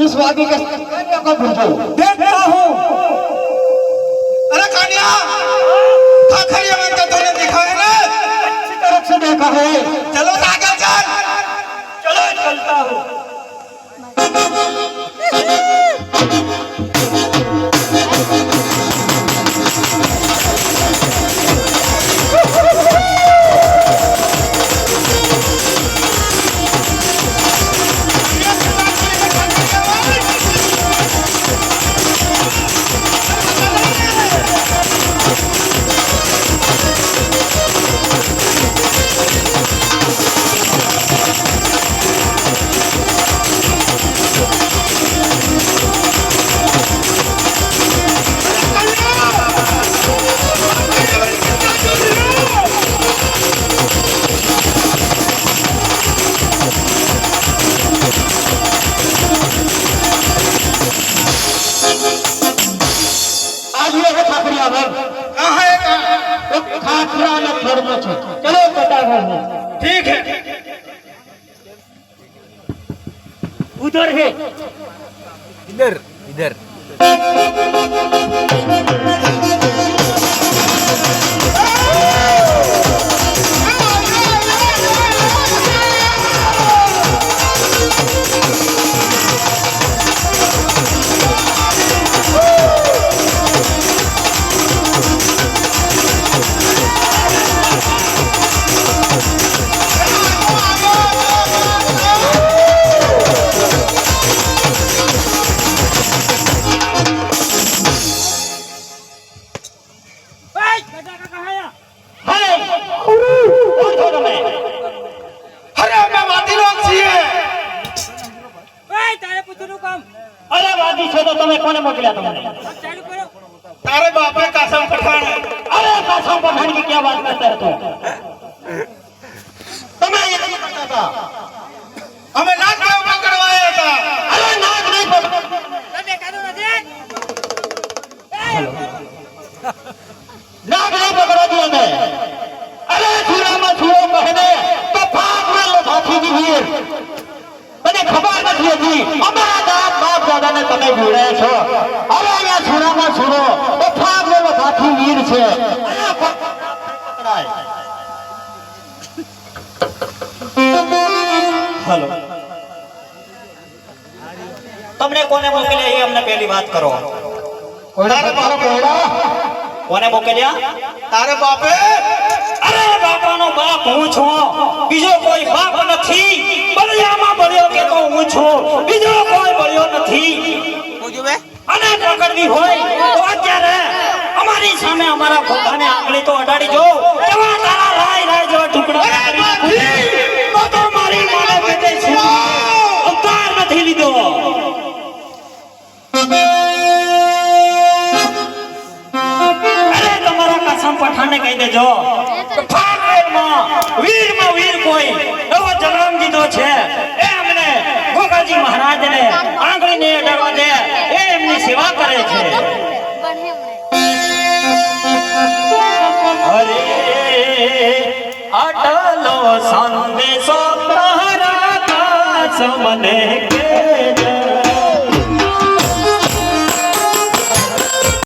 इस वादी के को पूछो देखता हूँ। अरे कानिया खाखरिया में तो तूने देखा है ना? अच्छी तरह से देखा है। चलो आगे चल। चलो चलता हूँ। चलो पता है। ठीक है। उधर है। इधर इधर अरे वादी छो तो तुम्हें कोने मोकलिया तुमने? तारे बाप ने कासम पठान। अरे कासम पठान की क्या बात करते हो तुम? तुम्हें ये नहीं पता था? हमें नाक में पकड़वाया था। अरे नाक नहीं पकड़। नाक नहीं पकड़ा दिया मैं। अरे छुरा में छुरो कहने तो फाक में लो भाथी की भीड़। मैंने खबर નથી હતી અમારા બાપ દાદાને તમે ભૂલ્યા છો હવે અહીંયા છોરામાં છોરો તો ફાગ લેવો સાથી વીર છે हेलो તમને કોને મોકલ્યા એ અમને પહેલી વાત કરો તારે કોને મોકલ્યા तारे बापे અરે બાપાનો બાપ હું છું બીજો કોઈ બાપ નથી બળિયામાં બળ્યો કે તો હું છું બીજો કોઈ બળ્યો નથી પૂછું અને પકડવી હોય તો અત્યારે અમારી સામે અમારા ખોખાને આંગળી તો અડાડી જો કેવા તારા રાય રાય જો ટુકડા તો મારી માને પેટે છે અવતાર નથી લીધો અરે તમારા કાસમ પઠાણને કહી દેજો વીરમાં વીર કોઈ નવો જન્મ દીધો છે એ અમને ગોગાજી મહારાજને આંગળીને અડાડવા દે એ એમની સેવા કરે છે અરે આટલો સંદેશો તારા કાસમને કે